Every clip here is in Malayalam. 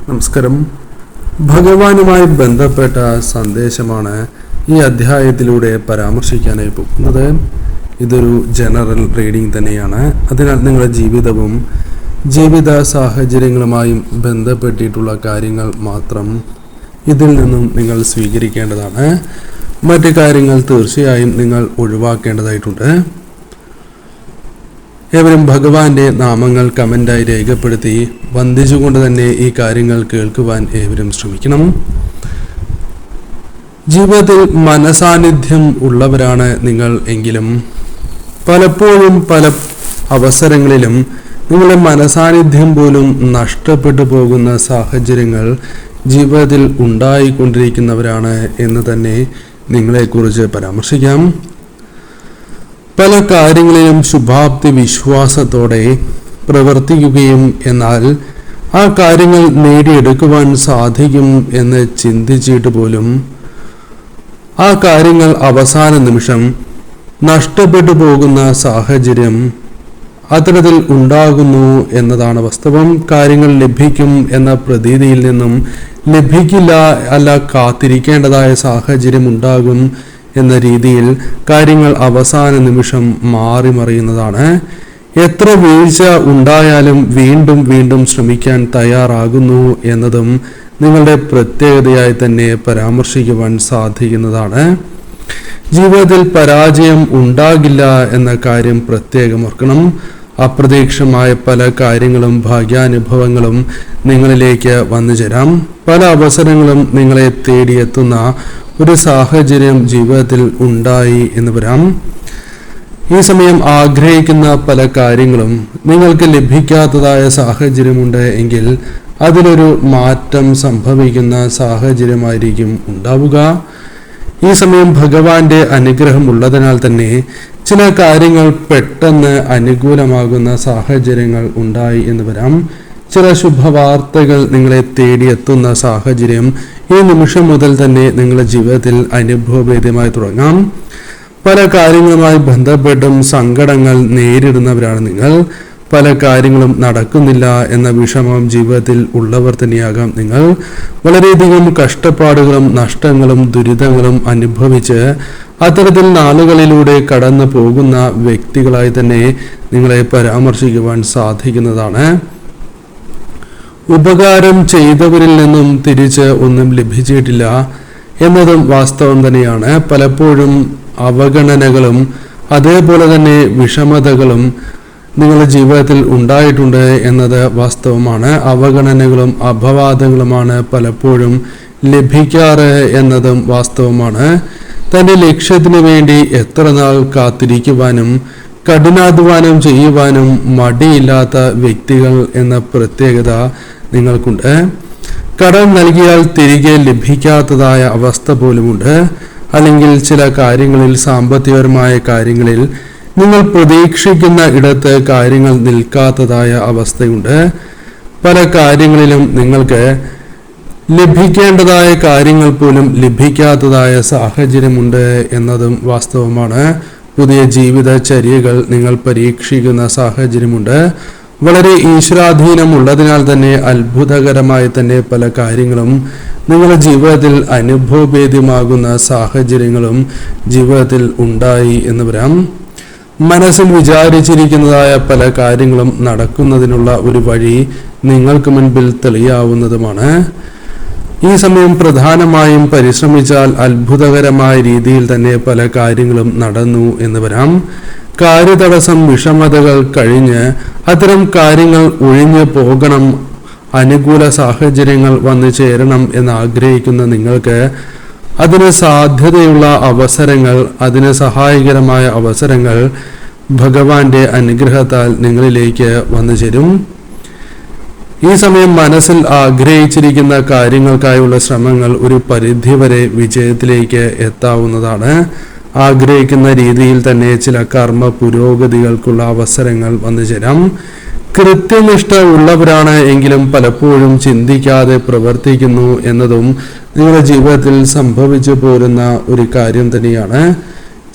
നമസ്കാരം. ഭഗവാനുമായി ബന്ധപ്പെട്ട സന്ദേശമാണ് ഈ അധ്യായത്തിലൂടെ പരാമർശിക്കാനായി പോകുന്നത്. ഇതൊരു ജനറൽ റീഡിംഗ് തന്നെയാണ്. അതിനാൽ നിങ്ങളുടെ ജീവിതവും ജീവിത സാഹചര്യങ്ങളുമായും ബന്ധപ്പെട്ടിട്ടുള്ള കാര്യങ്ങൾ മാത്രം ഇതിൽ നിന്നും നിങ്ങൾ സ്വീകരിക്കേണ്ടതാണ്. മറ്റു കാര്യങ്ങൾ തീർച്ചയായും നിങ്ങൾ ഒഴിവാക്കേണ്ടതായിട്ടുണ്ട്. ഏവരും ഭഗവാന്റെ നാമങ്ങൾ കമൻ്റായി രേഖപ്പെടുത്തി വന്ദിച്ചുകൊണ്ട് തന്നെ ഈ കാര്യങ്ങൾ കേൾക്കുവാൻ ഏവരും ശ്രമിക്കണം. ജീവിതത്തിൽ മനസാന്നിധ്യം ഉള്ളവരാണ് നിങ്ങൾ എങ്കിലും പലപ്പോഴും പല അവസരങ്ങളിലും നിങ്ങളുടെ മനസാന്നിധ്യം പോലും നഷ്ടപ്പെട്ടു പോകുന്ന സാഹചര്യങ്ങൾ ജീവിതത്തിൽ ഉണ്ടായിക്കൊണ്ടിരിക്കുന്നവരാണ് എന്ന് തന്നെ നിങ്ങളെക്കുറിച്ച് പരാമർശിക്കാം. പല കാര്യങ്ങളിലും ശുഭാപ്തി വിശ്വാസത്തോടെ പ്രവർത്തിക്കുകയും എന്നാൽ ആ കാര്യങ്ങൾ നേടിയെടുക്കുവാൻ സാധിക്കും എന്ന് ചിന്തിച്ചിട്ട് പോലും ആ കാര്യങ്ങൾ അവസാന നിമിഷം നഷ്ടപ്പെട്ടു പോകുന്ന സാഹചര്യം അത്തരത്തിൽ ഉണ്ടാകുന്നു എന്നതാണ് വാസ്തവം. കാര്യങ്ങൾ ലഭിക്കും എന്ന പ്രതീതിയിൽ നിന്നും ലഭിക്കില്ല, അല്ല കാത്തിരിക്കേണ്ടതായ സാഹചര്യം ഉണ്ടാകും എന്ന രീതിയിൽ കാര്യങ്ങൾ അവസാന നിമിഷം മാറി മറിയുന്നതാണ്. എത്ര വീഴ്ച ഉണ്ടായാലും വീണ്ടും വീണ്ടും ശ്രമിക്കാൻ തയ്യാറാകുന്നു എന്നതും നിങ്ങളുടെ പ്രത്യേകതയായി തന്നെ പരാമർശിക്കുവാൻ സാധിക്കുന്നതാണ്. ജീവിതത്തിൽ പരാജയം ഉണ്ടാകില്ല എന്ന കാര്യം പ്രത്യേകം ഓർക്കണം. അപ്രതീക്ഷിതമായ പല കാര്യങ്ങളും ഭാഗ്യാനുഭവങ്ങളും നിങ്ങളിലേക്ക് വന്നു ചേരാം. പല അവസരങ്ങളും നിങ്ങളെ തേടിയെത്തുന്ന ഒരു സാഹചര്യം ജീവിതത്തിൽ ഉണ്ടായി എന്ന് വരാം. ഈ സമയം ആഗ്രഹിക്കുന്ന പല കാര്യങ്ങളും നിങ്ങൾക്ക് ലഭിക്കാത്തതായ സാഹചര്യമുണ്ട് എങ്കിൽ അതിലൊരു മാറ്റം സംഭവിക്കുന്ന സാഹചര്യമായിരിക്കും ഉണ്ടാവുക. ഈ സമയം ഭഗവാന്റെ അനുഗ്രഹം ഉള്ളതിനാൽ തന്നെ ചില കാര്യങ്ങൾ പെട്ടെന്ന് അനുകൂലമാകുന്ന സാഹചര്യങ്ങൾ ഉണ്ടായി എന്ന് വരാം. ചില ശുഭവാർത്തകൾ നിങ്ങളെ തേടിയെത്തുന്ന സാഹചര്യം ഈ നിമിഷം മുതൽ തന്നെ നിങ്ങളുടെ ജീവിതത്തിൽ അനുഭവവേദ്യമായി തുടങ്ങാം. പല കാര്യങ്ങളുമായി ബന്ധപ്പെട്ടും സങ്കടങ്ങൾ നേരിടുന്നവരാണ് നിങ്ങൾ. പല കാര്യങ്ങളും നടക്കുന്നില്ല എന്ന വിഷമം ജീവിതത്തിൽ ഉള്ളവർ തന്നെയാകാം നിങ്ങൾ. വളരെയധികം കഷ്ടപ്പാടുകളും നഷ്ടങ്ങളും ദുരിതങ്ങളും അനുഭവിച്ച് അത്തരത്തിൽ നാളുകളിലൂടെ കടന്നു പോകുന്ന വ്യക്തികളായി തന്നെ നിങ്ങളെ പരാമർശിക്കുവാൻ സാധിക്കുന്നതാണ്. ഉപകാരം ചെയ്തവരിൽ നിന്നും തിരിച്ച് ഒന്നും ലഭിച്ചിട്ടില്ല എന്നതും വാസ്തവം തന്നെയാണ്. പലപ്പോഴും അവഗണനകളും അതേപോലെ തന്നെ വിഷമതകളും നിങ്ങളുടെ ജീവിതത്തിൽ ഉണ്ടായിട്ടുണ്ട് എന്നത് വാസ്തവമാണ്. അവഗണനകളും അപവാദങ്ങളുമാണ് പലപ്പോഴും ലഭിക്കാറ് എന്നതും വാസ്തവമാണ്. തൻ്റെ ലക്ഷ്യത്തിനു വേണ്ടി എത്ര നാൾ കാത്തിരിക്കുവാനും കഠിനാധ്വാനം ചെയ്യുവാനും മടിയില്ലാത്ത വ്യക്തികൾ എന്ന പ്രത്യേകത നിങ്ങൾക്കുണ്ട്. കടം നൽകിയാൽ തിരികെ ലഭിക്കാത്തതായ അവസ്ഥ പോലുമുണ്ട്. അല്ലെങ്കിൽ ചില കാര്യങ്ങളിൽ, സാമ്പത്തികപരമായ കാര്യങ്ങളിൽ നിങ്ങൾ പ്രതീക്ഷിക്കുന്ന ഇടത്ത് കാര്യങ്ങൾ നിൽക്കാത്തതായ അവസ്ഥയുണ്ട്. പല കാര്യങ്ങളിലും നിങ്ങൾക്ക് ലഭിക്കേണ്ടതായ കാര്യങ്ങൾ പോലും ലഭിക്കാത്തതായ സാഹചര്യമുണ്ട് എന്നതും വാസ്തവമാണ്. പുതിയ ജീവിതചര്യകൾ നിങ്ങൾ പരീക്ഷിക്കുന്ന സാഹചര്യമുണ്ട്. വളരെ ഈശ്വരാധീനം ഉള്ളതിനാൽ തന്നെ അത്ഭുതകരമായി തന്നെ പല കാര്യങ്ങളും നിങ്ങളുടെ ജീവിതത്തിൽ അനുഭവഭേദ്യമാകുന്ന സാഹചര്യങ്ങളും ജീവിതത്തിൽ ഉണ്ടായി എന്ന് വരാം. മനസ്സിൽ വിചാരിച്ചിരിക്കുന്നതായ പല കാര്യങ്ങളും നടക്കുന്നതിനുള്ള ഒരു വഴി നിങ്ങൾക്ക് മുൻപിൽ തെളിയാവുന്നതുമാണ്. ഈ സമയം പ്രധാനമായും പരിശ്രമിച്ചാൽ അത്ഭുതകരമായ രീതിയിൽ തന്നെ പല കാര്യങ്ങളും നടന്നു എന്ന് വരാം. കാര്യതടസ്സം, വിഷമതകൾ കഴിഞ്ഞ് അത്തരം കാര്യങ്ങൾ ഒഴിഞ്ഞു പോകണം, അനുകൂല സാഹചര്യങ്ങൾ വന്നു ചേരണം എന്ന് ആഗ്രഹിക്കുന്ന നിങ്ങൾക്ക് അതിന് സാധ്യതയുള്ള അവസരങ്ങൾ, അതിന് സഹായകരമായ അവസരങ്ങൾ ഭഗവാന്റെ അനുഗ്രഹത്താൽ നിങ്ങളിലേക്ക് വന്നു ചേരും. ഈ സമയം മനസ്സിൽ ആഗ്രഹിച്ചിരിക്കുന്ന കാര്യങ്ങൾക്കായുള്ള ശ്രമങ്ങൾ ഒരു പരിധിവരെ വിജയത്തിലേക്ക് എത്താവുന്നതാണ്. ആഗ്രഹിക്കുന്ന രീതിയിൽ തന്നെ ചില കർമ്മ പുരോഗതികൾക്കുള്ള അവസരങ്ങൾ വന്നു ചേരാം. കൃത്യനിഷ്ഠ ഉള്ളവരാണ് എങ്കിലും പലപ്പോഴും ചിന്തിക്കാതെ പ്രവർത്തിക്കുന്നു എന്നതും നിങ്ങളുടെ ജീവിതത്തിൽ സംഭവിച്ചു പോരുന്ന ഒരു കാര്യം തന്നെയാണ്.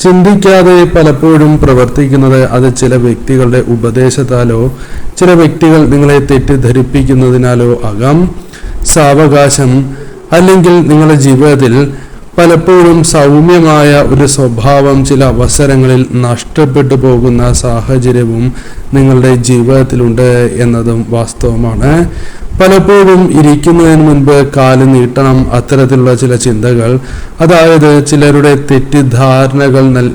ചിന്തിക്കാതെ പലപ്പോഴും പ്രവർത്തിക്കുന്നത് അത് ചില വ്യക്തികളുടെ ഉപദേശത്താലോ ചില വ്യക്തികൾ നിങ്ങളെ തെറ്റിദ്ധരിപ്പിക്കുന്നതിനാലോ ആകാം. സാവകാശം അല്ലെങ്കിൽ നിങ്ങളുടെ ജീവിതത്തിൽ പലപ്പോഴും സൗമ്യമായ ഒരു സ്വഭാവം ചില അവസരങ്ങളിൽ നഷ്ടപ്പെട്ടു പോകുന്ന സാഹചര്യവും നിങ്ങളുടെ ജീവിതത്തിലുണ്ട് എന്നതും വാസ്തവമാണ്. പലപ്പോഴും ഇരിക്കുന്നതിന് മുൻപ് കാല് നീട്ടണം, അത്തരത്തിലുള്ള ചില ചിന്തകൾ, അതായത് ചിലരുടെ തെറ്റിദ്ധാരണകൾ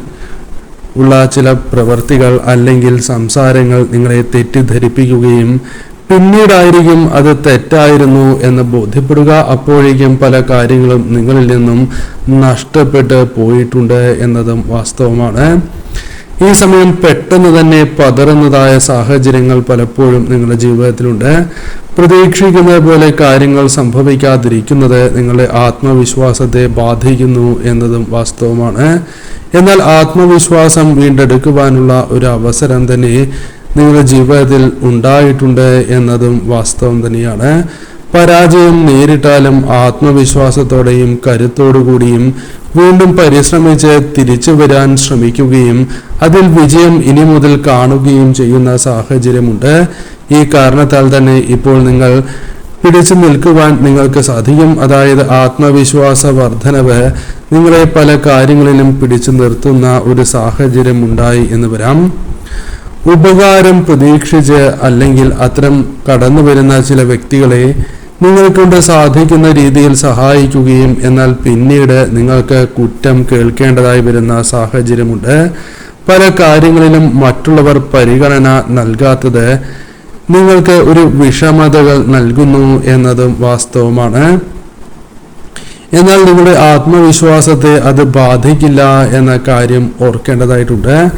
ഉള്ള ചില പ്രവൃത്തികൾ അല്ലെങ്കിൽ സംസാരങ്ങൾ നിങ്ങളെ തെറ്റിദ്ധരിപ്പിക്കുകയും പിന്നീടായിരിക്കും അത് തെറ്റായിരുന്നു എന്ന് ബോധ്യപ്പെടുക. അപ്പോഴേക്കും പല കാര്യങ്ങളും നിങ്ങളിൽ നിന്നും നഷ്ടപ്പെട്ട് പോയിട്ടുണ്ട് എന്നതും വാസ്തവമാണ്. ഈ സമയം പെട്ടെന്ന് തന്നെ പതറുന്നതായ സാഹചര്യങ്ങൾ പലപ്പോഴും നിങ്ങളുടെ ജീവിതത്തിലുണ്ട്. പ്രതീക്ഷിക്കുന്നത് പോലെ കാര്യങ്ങൾ സംഭവിക്കാതിരിക്കുന്നത് നിങ്ങളുടെ ആത്മവിശ്വാസത്തെ ബാധിക്കുന്നു എന്നതും വാസ്തവമാണ്. എന്നാൽ ആത്മവിശ്വാസം വീണ്ടെടുക്കുവാനുള്ള ഒരു അവസരം തന്നെ നിങ്ങളുടെ ജീവിതത്തിൽ ഉണ്ടായിട്ടുണ്ട് എന്നതും വാസ്തവം തന്നെയാണ്. പരാജയം നേരിട്ടാലും ആത്മവിശ്വാസത്തോടെയും കരുത്തോടുകൂടിയും വീണ്ടും പരിശ്രമിച്ച് തിരിച്ചു വരാൻ ശ്രമിക്കുകയും അതിൽ വിജയം ഇനി മുതൽ കാണുകയും ചെയ്യുന്ന സാഹചര്യമുണ്ട്. ഈ കാരണത്താൽ തന്നെ ഇപ്പോൾ നിങ്ങൾ പിടിച്ചു നിൽക്കുവാൻ നിങ്ങൾക്ക് സാധിക്കും. അതായത് ആത്മവിശ്വാസ വർധനവ് നിങ്ങളെ പല കാര്യങ്ങളിലും പിടിച്ചു നിർത്തുന്ന ഒരു സാഹചര്യം ഉണ്ടായി എന്ന് വരാം. ഉപകാരം പ്രതീക്ഷിച്ച് അല്ലെങ്കിൽ അത്തരം കടന്നു വരുന്ന ചില വ്യക്തികളെ നിങ്ങൾക്കൊണ്ട് സാധിക്കുന്ന രീതിയിൽ സഹായിക്കുകയും എന്നാൽ പിന്നീട് നിങ്ങൾക്ക് കുറ്റം കേൾക്കേണ്ടതായി വരുന്ന സാഹചര്യമുണ്ട്. പല കാര്യങ്ങളിലും മറ്റുള്ളവർ പരിഗണന നൽകാത്തത് നിങ്ങൾക്ക് ഒരു വിഷമതകൾ നൽകുന്നു എന്നതും വാസ്തവമാണ്. എന്നാൽ നിങ്ങളുടെ ആത്മവിശ്വാസത്തെ അത് ബാധിക്കില്ല എന്ന കാര്യം ഓർക്കേണ്ടതായിട്ടുണ്ട്.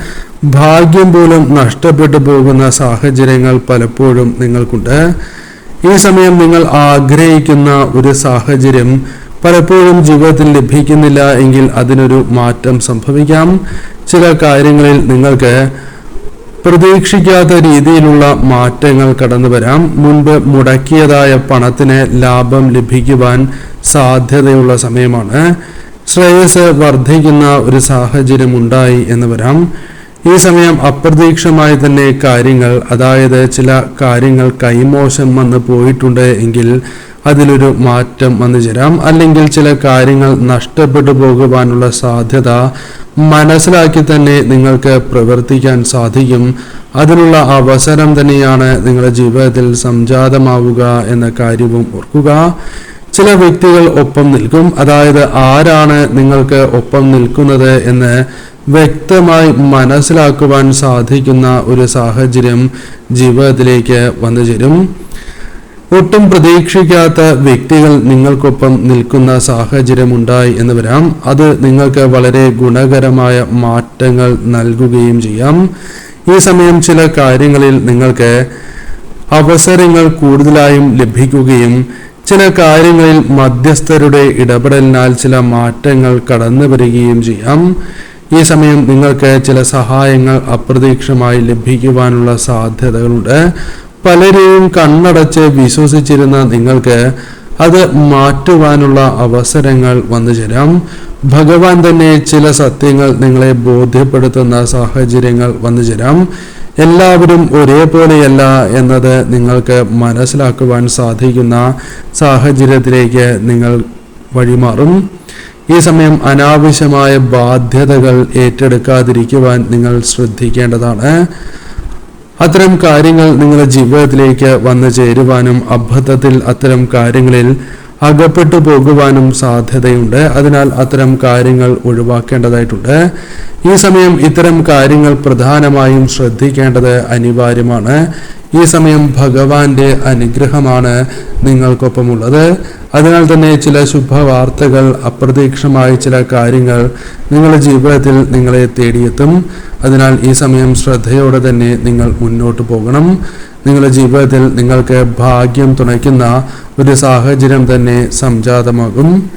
ഭാഗ്യം പോലും നഷ്ടപ്പെട്ടു പോകുന്ന സാഹചര്യങ്ങൾ പലപ്പോഴും നിങ്ങൾക്കുണ്ട്. ഈ സമയം നിങ്ങൾ ആഗ്രഹിക്കുന്ന ഒരു സാഹചര്യം പലപ്പോഴും ജീവിതത്തിൽ ലഭിക്കുന്നില്ല എങ്കിൽ അതിനൊരു മാറ്റം സംഭവിക്കാം. ചില കാര്യങ്ങളിൽ നിങ്ങൾക്ക് പ്രതീക്ഷിക്കാത്ത രീതിയിലുള്ള മാറ്റങ്ങൾ കടന്നു വരാം. മുൻപ് മുടക്കിയതായ പണത്തിന് ലാഭം ലഭിക്കുവാൻ സാധ്യതയുള്ള സമയമാണ്. ശ്രേയസ് വർദ്ധിക്കുന്ന ഒരു സാഹചര്യം ഉണ്ടായി എന്ന് വരാം. ഈ സമയം അപ്രതീക്ഷിതമായി തന്നെ കാര്യങ്ങൾ, അതായത് ചില കാര്യങ്ങൾ കൈമോശം വന്ന് പോയിട്ടുണ്ട് എങ്കിൽ അതിലൊരു മാറ്റം വന്നു ചേരാം. അല്ലെങ്കിൽ ചില കാര്യങ്ങൾ നഷ്ടപ്പെട്ടു പോകുവാനുള്ള സാധ്യത മനസ്സിലാക്കി തന്നെ നിങ്ങൾക്ക് പ്രവർത്തിക്കാൻ സാധിക്കും. അതിനുള്ള അവസരം തന്നെയാണ് നിങ്ങളുടെ ജീവിതത്തിൽ സംജാതമാവുക എന്ന കാര്യവും ഓർക്കുക. ചില വ്യക്തികൾ ഒപ്പം നിൽക്കും. അതായത് ആരാണ് നിങ്ങൾക്ക് ഒപ്പം നിൽക്കുന്നത് എന്ന് വ്യക്തമായി മനസ്സിലാക്കുവാൻ സാധിക്കുന്ന ഒരു സാഹചര്യം ജീവിതത്തിലേക്ക് വന്നു ചേരും. ഒട്ടും പ്രതീക്ഷിക്കാത്ത വ്യക്തികൾ നിങ്ങൾക്കൊപ്പം നിൽക്കുന്ന സാഹചര്യം ഉണ്ടായി എന്ന് വരാം. അത് നിങ്ങൾക്ക് വളരെ ഗുണകരമായ മാറ്റങ്ങൾ നൽകുകയും ചെയ്യാം. ഈ സമയം ചില കാര്യങ്ങളിൽ നിങ്ങൾക്ക് അവസരങ്ങൾ കൂടുതലായും ലഭിക്കുകയും ചില കാര്യങ്ങളിൽ മധ്യസ്ഥരുടെ ഇടപെടലിനാൽ ചില മാറ്റങ്ങൾ കടന്നു വരികയും ചെയ്യാം. ഈ സമയം നിങ്ങൾക്ക് ചില സഹായങ്ങൾ അപ്രതീക്ഷിതമായി ലഭിക്കുവാനുള്ള സാധ്യതകളുണ്ട്. പലരെയും കണ്ണടച്ച് വിശ്വസിച്ചിരുന്ന നിങ്ങൾക്ക് അത് മാറ്റുവാനുള്ള അവസരങ്ങൾ വന്നു ചേരാം. ഭഗവാൻ തന്നെ ചില സത്യങ്ങൾ നിങ്ങളെ ബോധ്യപ്പെടുത്തുന്ന സാഹചര്യങ്ങൾ വന്നു ചേരാം. എല്ലാവരും ഒരേപോലെയല്ല എന്നത് നിങ്ങൾക്ക് മനസ്സിലാക്കുവാൻ സാധിക്കുന്ന സാഹചര്യത്തിലേക്ക് നിങ്ങൾ വഴിമാറും. ഈ സമയം അനാവശ്യമായ ബാധ്യതകൾ ഏറ്റെടുക്കാതിരിക്കുവാൻ നിങ്ങൾ ശ്രദ്ധിക്കേണ്ടതാണ്. അത്തരം കാര്യങ്ങൾ നിങ്ങളുടെ ജീവിതത്തിലേക്ക് വന്നു ചേരുവാനും അബദ്ധത്തിൽ അത്തരം കാര്യങ്ങളിൽ അകപ്പെട്ടു പോകുവാനും സാധ്യതയുണ്ട്. അതിനാൽ അത്തരം കാര്യങ്ങൾ ഒഴിവാക്കേണ്ടതായിട്ടുണ്ട്. ഈ സമയം ഇത്തരം കാര്യങ്ങൾ പ്രധാനമായും ശ്രദ്ധിക്കേണ്ടത് അനിവാര്യമാണ്. ഈ സമയം ഭഗവാന്റെ അനുഗ്രഹമാണ് നിങ്ങൾക്കൊപ്പമുള്ളത്. അതിനാൽ തന്നെ ചില ശുഭവാർത്തകൾ, അപ്രതീക്ഷിതമായ ചില കാര്യങ്ങൾ നിങ്ങളുടെ ജീവിതത്തിൽ നിങ്ങളെ തേടിയെത്തും. അതിനാൽ ഈ സമയം ശ്രദ്ധയോടെ തന്നെ നിങ്ങൾ മുന്നോട്ട് പോകണം. നിങ്ങളുടെ ജീവിതത്തിൽ നിങ്ങൾക്ക് ഭാഗ്യം തുണയ്ക്കുന്ന ഒരു സാഹചര്യം തന്നെ സംജാതമാകും.